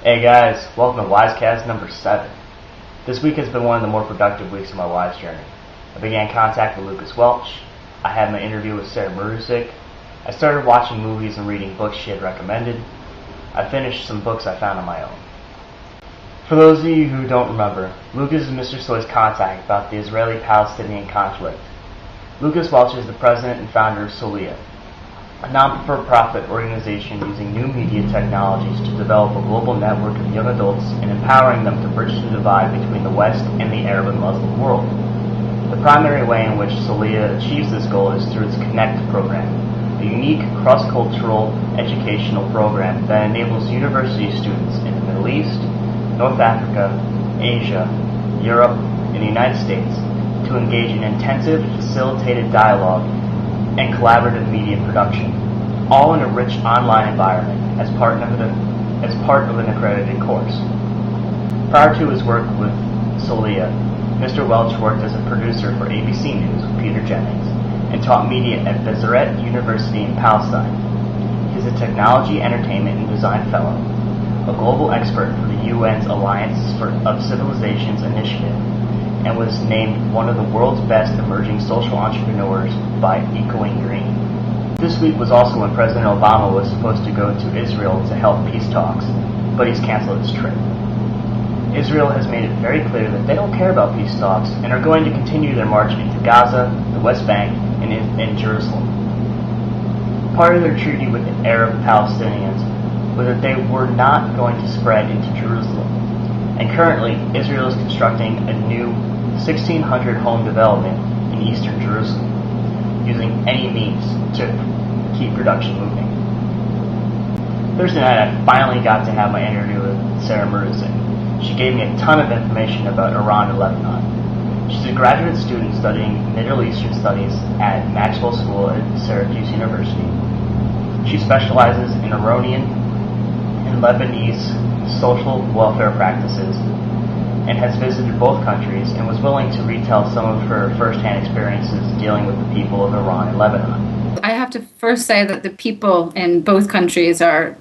Hey guys, welcome to WISEcast number 7. This week has been one of the more productive weeks of my wise journey. I began contact with Welch. I had my interview with Marusek. I started watching movies and reading books she had recommended. I finished some books I found on my own. For those of you who don't remember, Lucas is Mr. Soy's contact about the Israeli-Palestinian conflict. Lucas Welch is the president and founder of Solia, a non-for-profit organization using new media technologies to develop a global network of young adults and empowering them to bridge the divide between the West and the Arab and Muslim world. The primary way in which Solia achieves this goal is through its Connect program, a unique cross-cultural educational program that enables university students in the Middle East, North Africa, Asia, Europe, and the United States to engage in intensive, facilitated dialogue and collaborative media production, all in a rich online environment as part of an accredited course. Prior to his work with Solia, Mr. Welch worked as a producer for ABC News with Peter Jennings and taught media at Bezeret University in Palestine. He is a technology, entertainment, and design fellow, a global expert for the UN's Alliance of Civilizations Initiative, and was named one of the world's best emerging social entrepreneurs by Echoing Green. This week was also when President Obama was supposed to go to Israel to help peace talks, but he's canceled his trip. Israel has made it very clear that they don't care about peace talks and are going to continue their march into Gaza, the West Bank, and Jerusalem. Part of their treaty with the Arab Palestinians was that they were not going to spread into Jerusalem. And currently, Israel is constructing a new 1,600 home development in eastern Jerusalem, using any means to keep production moving. Thursday night, I finally got to have my interview with Marusek. She gave me a ton of information about Iran and Lebanon. She's a graduate student studying Middle Eastern Studies at Maxwell School at Syracuse University. She specializes in Iranian and Lebanese social welfare practices and has visited both countries and was willing to retell some of her first-hand experiences dealing with the people of Iran and Lebanon. I have to first say that the people in both countries are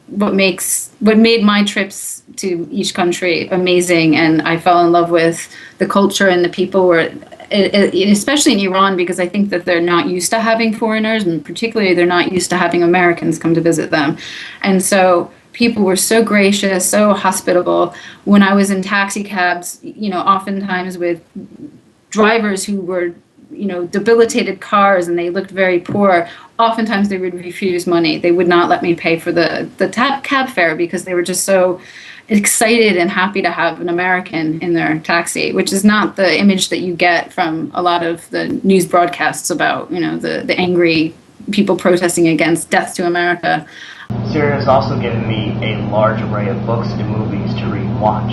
what made my trips to each country amazing, and I fell in love with the culture and the people especially in Iran, because I think that they're not used to having foreigners, and particularly they're not used to having Americans come to visit them. And so people were so gracious, so hospitable. When I was in taxi cabs, oftentimes with drivers who were, debilitated cars and they looked very poor, oftentimes they would refuse money. They would not let me pay for the cab fare because they were just so excited and happy to have an American in their taxi, which is not the image that you get from a lot of the news broadcasts about, the angry people protesting against death to America. Syria has also given me a large array of books and movies to read and watch.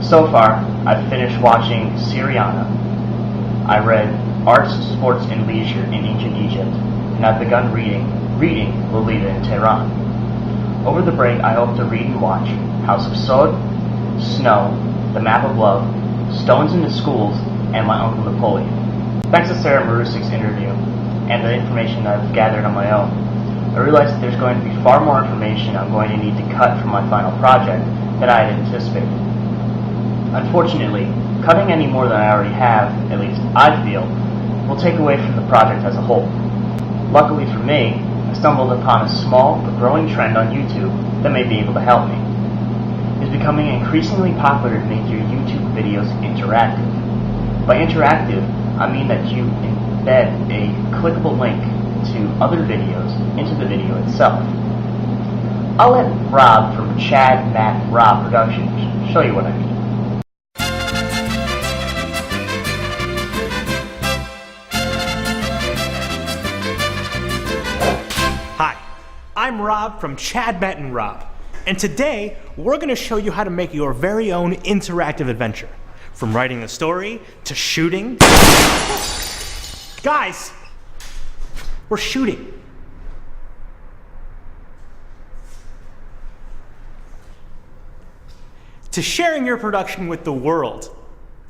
So far, I've finished watching Syriana. I read Arts, Sports, and Leisure in Ancient Egypt, and I've begun reading Lolita in Tehran. Over the break, I hope to read and watch House of Sod, Snow, The Map of Love, Stones in the Schools, and My Uncle Napoleon. Thanks to Marusek's interview and the information I've gathered on my own, I realized that there's going to be far more information I'm going to need to cut from my final project than I had anticipated. Unfortunately, cutting any more than I already have, at least I feel, will take away from the project as a whole. Luckily for me, I stumbled upon a small but growing trend on YouTube that may be able to help me. It's becoming increasingly popular to make your YouTube videos interactive. By interactive, I mean that you embed a clickable link to other videos into the video itself. I'll let Rob from Chad, Matt, Rob Productions show you what I mean. Hi, I'm Rob from Chad, Matt, and Rob, and today we're going to show you how to make your very own interactive adventure. From writing the story to shooting. Guys! We're shooting. To sharing your production with the world.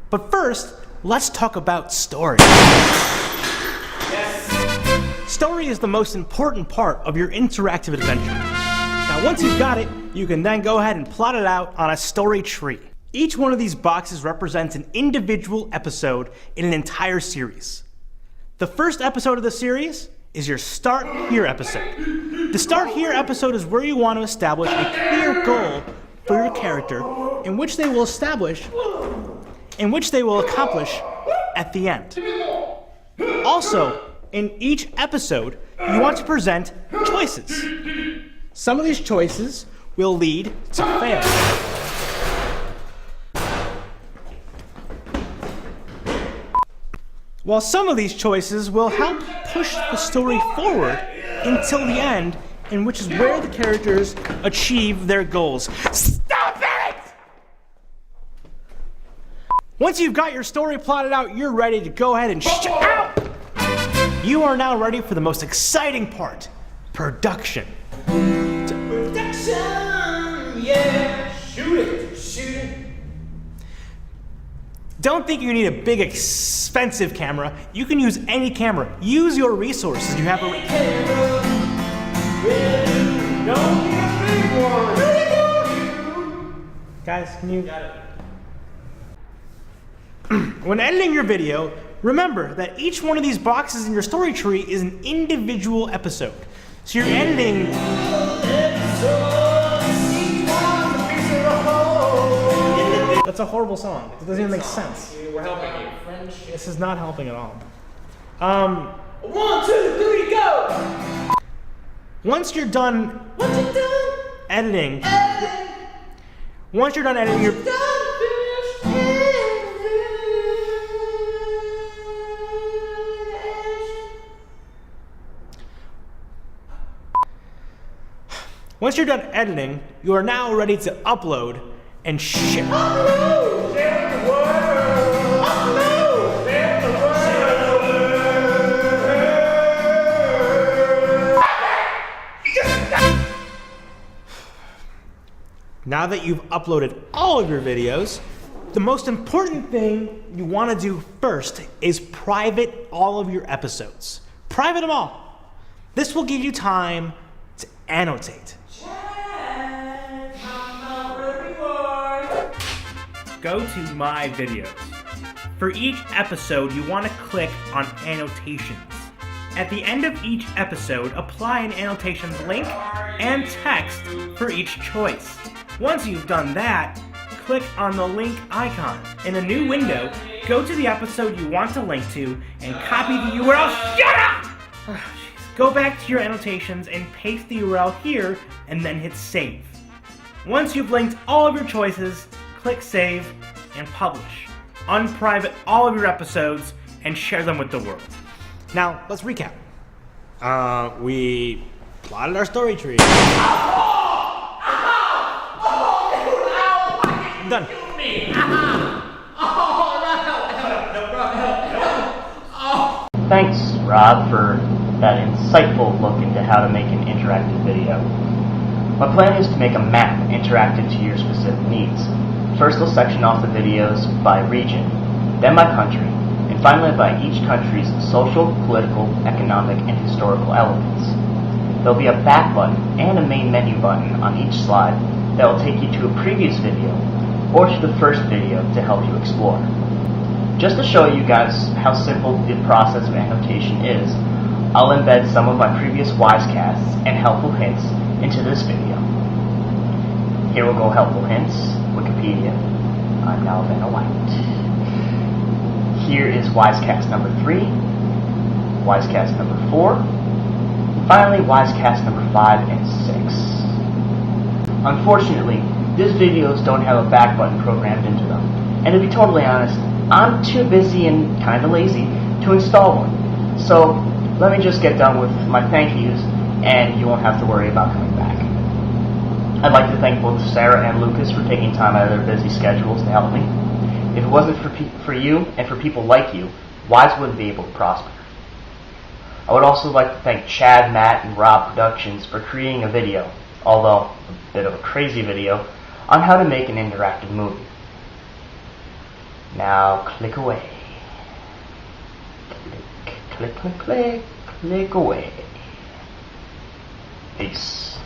But first, let's talk about story. Yes. Story is the most important part of your interactive adventure. Now, once you've got it, you can then go ahead and plot it out on a story tree. Each one of these boxes represents an individual episode in an entire series. The first episode of the series is your Start Here episode. The Start Here episode is where you want to establish a clear goal for your character in which they will accomplish at the end. Also, in each episode, you want to present choices. Some of these choices will lead to fail. While some of these choices will help push the story forward until the end, in which is where the characters achieve their goals. Stop it! Once you've got your story plotted out, you're ready to go ahead and out! You are now ready for the most exciting part, production. Production, yeah, shoot it. Don't think you need a big, expensive camera. You can use any camera. Use your resources. You have a don't get a big one. Guys, can you? Got it. When editing your video, remember that each one of these boxes in your story tree is an individual episode. So you're editing. That's a horrible song. It doesn't even make sense. We're helping you. This is not helping at all. 1, 2, 3, go! Once you're done editing, once you're done editing your Once you're done editing, you are now ready to upload and share. Upload! Share the word! Upload! Share the word! Now that you've uploaded all of your videos, the most important thing you want to do first is private all of your episodes. Private them all. This will give you time to annotate. Go to My Videos. For each episode, you want to click on Annotations. At the end of each episode, apply an annotations link and text for each choice. Once you've done that, click on the link icon. In a new window, go to the episode you want to link to and copy the URL. Shut up! Go back to your annotations and paste the URL here and then hit save. Once you've linked all of your choices, click save and publish. Unprivate all of your episodes and share them with the world. Now, let's recap. We plotted our story tree. I'm done. Thanks, Rob, for that insightful look into how to make an interactive video. My plan is to make a map interactive to your specific needs. First, I'll section off the videos by region, then by country, and finally by each country's social, political, economic, and historical elements. There'll be a back button and a main menu button on each slide that will take you to a previous video or to the first video to help you explore. Just to show you guys how simple the process of annotation is, I'll embed some of my previous WISEcasts and helpful hints into this video. Here will go helpful hints, Wikipedia. I'm now Vanna White. Here is WISEcast number 3, WISEcast number 4, and finally WISEcast number 5 and 6. Unfortunately, these videos don't have a back button programmed into them, and to be totally honest, I'm too busy and kinda lazy to install one. So let me just get done with my thank yous, and you won't have to worry about coming back. I'd like to thank both Sarah and Lucas for taking time out of their busy schedules to help me. If it wasn't for you and for people like you, Wise wouldn't be able to prosper. I would also like to thank Chad, Matt, and Rob Productions for creating a video, although a bit of a crazy video, on how to make an interactive movie. Now click away. Click, click, click, click, click away. Peace.